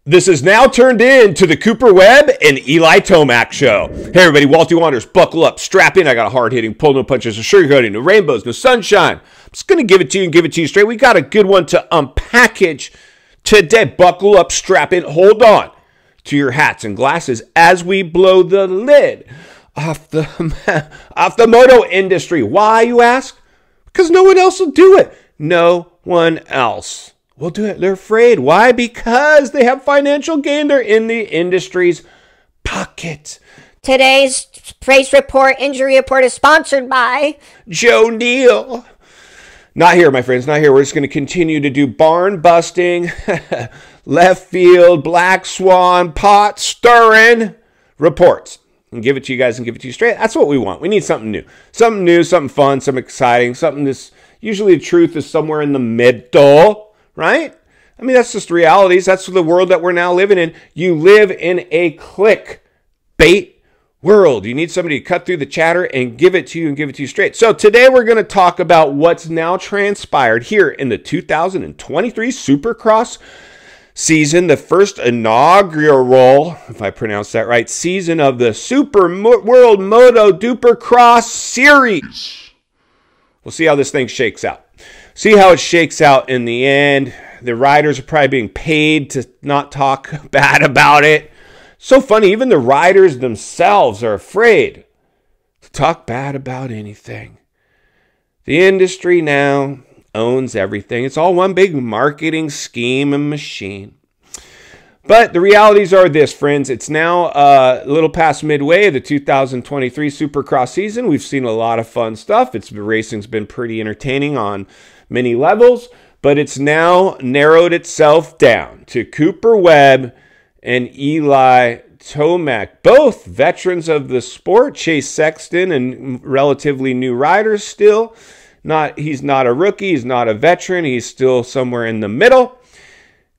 This is now turned into the Cooper Webb and Eli Tomac show. Hey everybody, Walty Wanderers, buckle up, strap in. I got a hard-hitting, pull no punches, no sugarcoating, no rainbows, no sunshine. I'm just going to give it to you and give it to you straight. We got a good one to unpackage today. Buckle up, strap in, hold on to your hats and glasses as we blow the lid off the moto industry. Why, you ask? Because no one else will do it. No one else will do it. They're afraid. Why? Because they have financial gain. They're in the industry's pocket. Today's race report, injury report is sponsored by Joe Neal. Not here, my friends, not here. We're just going to continue to do barn busting, left field, black swan, pot stirring reports. And give it to you guys and give it to you straight. That's what we want. We need something new. Something new, something fun, something exciting, something that's usually the truth is somewhere in the middle, right? I mean, that's just realities. That's the world that we're now living in. You live in a clickbait world. You need somebody to cut through the chatter and give it to you and give it to you straight. So today we're going to talk about what's now transpired here in the 2023 Supercross season, the first inaugural, if I pronounce that right, season of the Super World Moto Duper Cross Series. We'll see how this thing shakes out. See how it shakes out in the end. The riders are probably being paid to not talk bad about it. So funny, even the riders themselves are afraid to talk bad about anything. The industry now owns everything. It's all one big marketing scheme and machine. But the realities are this, friends. It's now a little past midway of the 2023 Supercross season. We've seen a lot of fun stuff. Racing's been pretty entertaining on many levels, but it's now narrowed itself down to Cooper Webb and Eli Tomac, both veterans of the sport. Chase Sexton and relatively new riders still. He's not a rookie, he's not a veteran, he's still somewhere in the middle.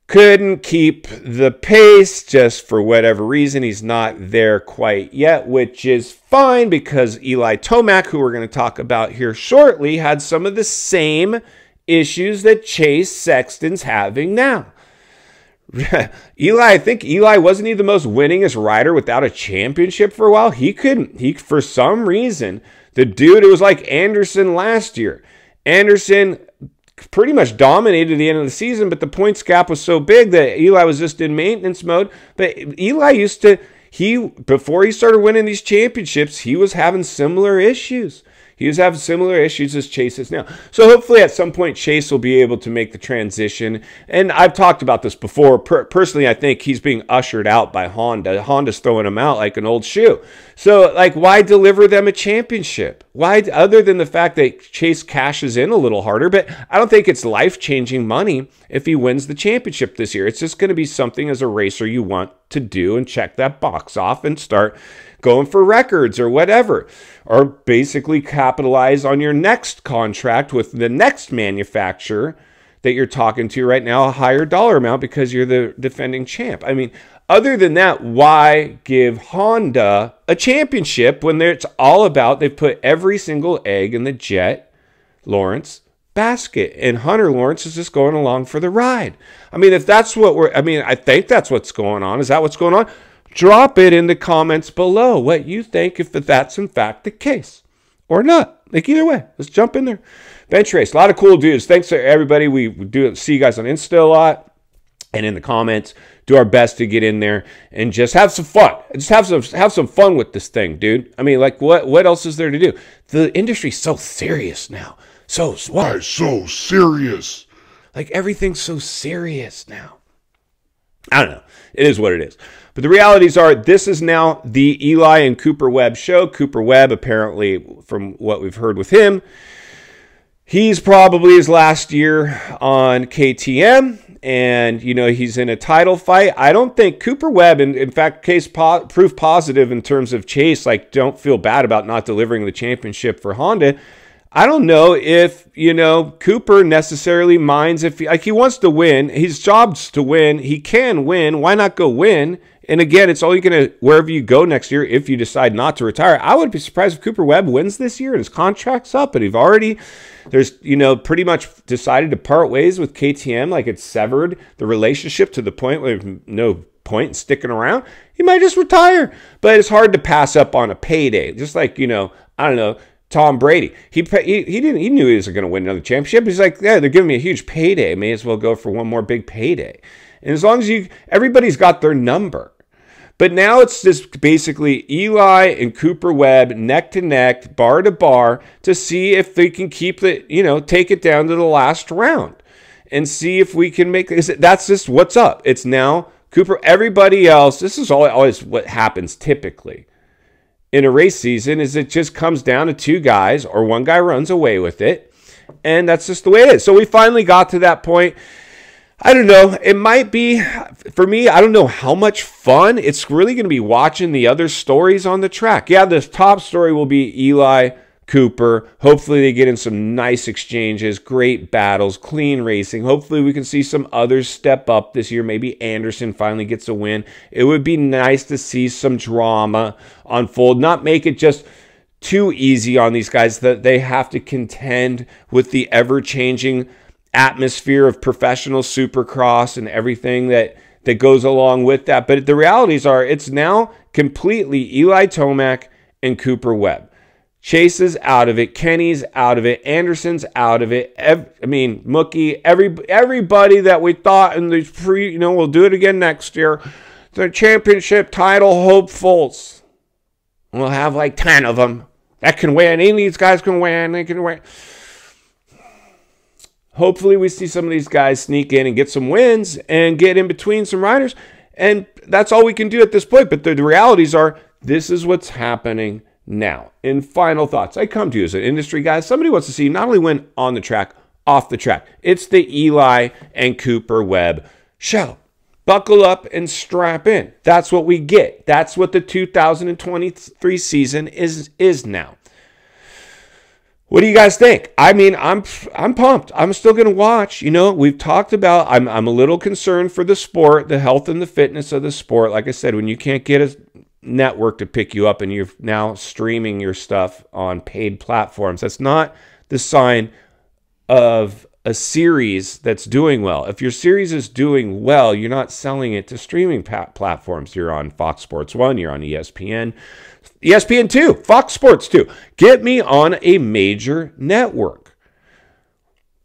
Couldn't keep the pace just for whatever reason. He's not there quite yet, which is fine because Eli Tomac, who we're going to talk about here shortly, had some of the same issues that Chase Sexton's having now. I think Eli, wasn't he the most winningest rider without a championship for a while? For some reason, the dude, it was like Anderson last year. Anderson pretty much dominated the end of the season, but the points gap was so big that Eli was just in maintenance mode. But Eli before he started winning these championships, he was having similar issues. He was having similar issues as Chase is now. So hopefully at some point Chase will be able to make the transition. And I've talked about this before. Personally, I think he's being ushered out by Honda. Honda's throwing him out like an old shoe. So, like, why deliver them a championship? Why, other than the fact that Chase cashes in a little harder? But I don't think it's life-changing money if he wins the championship this year. It's just going to be something as a racer you want to do and check that box off and start going for records or whatever, or basically capitalize on your next contract with the next manufacturer that you're talking to right now, a higher dollar amount because you're the defending champ. I mean, other than that, why give Honda a championship when it's all about, they've put every single egg in the Jet Lawrence basket, and Hunter Lawrence is just going along for the ride? I mean, if that's what I think that's what's going on. Is that what's going on? Drop it in the comments below what you think, if that's in fact the case or not. Like, either way, let's jump in there. Bench race, a lot of cool dudes. Thanks to everybody. We do see you guys on Insta a lot and in the comments. Do our best to get in there and just have some fun. Just have some fun with this thing, dude. I mean, like, what else is there to do? The industry's so serious now. So serious. Like, everything's so serious now. I don't know. It is what it is. But the realities are, this is now the Eli and Cooper Webb show. Cooper Webb, apparently, from what we've heard with him, he's probably his last year on KTM. And, you know, he's in a title fight. I don't think Cooper Webb, in fact, proof positive in terms of Chase, like, don't feel bad about not delivering the championship for Honda. I don't know if, you know, Cooper necessarily minds if he wants to win. His job's to win. He can win. Why not go win And again, it's only going to, wherever you go next year, if you decide not to retire. I would be surprised if Cooper Webb wins this year and his contract's up, and there's, pretty much decided to part ways with KTM, like it's severed the relationship to the point where there's no point in sticking around. He might just retire, but it's hard to pass up on a payday. Just like, I don't know, Tom Brady. He knew he wasn't going to win another championship. He's like, yeah, they're giving me a huge payday. May as well go for one more big payday. And as long as everybody's got their number. But now it's just basically Eli and Cooper Webb neck to neck, bar to bar, to see if they can keep it, take it down to the last round and see if we can make it. That's just what's up. It's now Cooper. Everybody else, this is always what happens typically in a race season, is it just comes down to two guys or one guy runs away with it. And that's just the way it is. So we finally got to that point. I don't know. It might be, for me, I don't know how much fun. It's really going to be watching the other stories on the track. Yeah, the top story will be Eli, Cooper. Hopefully they get in some nice exchanges, great battles, clean racing. Hopefully we can see some others step up this year. Maybe Anderson finally gets a win. It would be nice to see some drama unfold. Not make it just too easy on these guys that they have to contend with the ever-changing atmosphere of professional supercross and everything that goes along with that. But the realities are, it's now completely Eli Tomac and Cooper Webb. Chase is out of it. Kenny's out of it. Anderson's out of it. Mookie, everybody that we thought in the we'll do it again next year. The championship title hopefuls. We'll have like 10 of them that can win. Any of these guys can win. They can win. Hopefully we see some of these guys sneak in and get some wins and get in between some riders. And that's all we can do at this point. But the realities are, this is what's happening now. In final thoughts, I come to you as an industry guy. Somebody wants to see not only win on the track, off the track. It's the Eli and Cooper Webb show. Buckle up and strap in. That's what we get. That's what the 2023 season is now. What do you guys think? I'm pumped. I'm still going to watch. We've talked about, I'm a little concerned for the sport, the health and the fitness of the sport. Like I said, when you can't get a network to pick you up and you're now streaming your stuff on paid platforms, that's not the sign of a series that's doing well. If your series is doing well, you're not selling it to streaming platforms. You're on Fox Sports 1, you're on ESPN, ESPN 2, Fox Sports 2. Get me on a major network.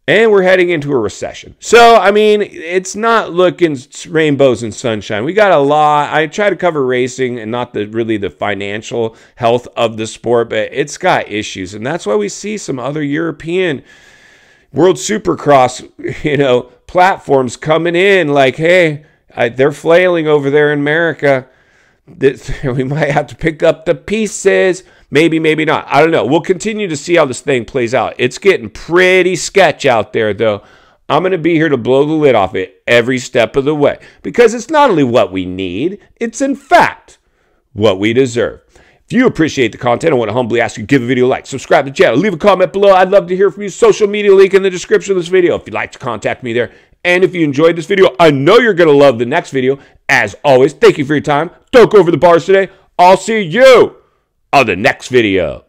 And we're heading into a recession. So, it's not looking rainbows and sunshine. We got a lot. I try to cover racing and not really the financial health of the sport, but it's got issues. And that's why we see some other European World Supercross, platforms coming in like, hey, they're flailing over there in America. We might have to pick up the pieces. Maybe, maybe not. I don't know. We'll continue to see how this thing plays out. It's getting pretty sketch out there, though. I'm going to be here to blow the lid off it every step of the way. Because it's not only what we need, it's in fact what we deserve. If you appreciate the content, I want to humbly ask you to give the video a like, subscribe to the channel, leave a comment below. I'd love to hear from you. Social media link in the description of this video if you'd like to contact me there. And if you enjoyed this video, I know you're going to love the next video. As always, thank you for your time. Don't go over the bars today. I'll see you on the next video.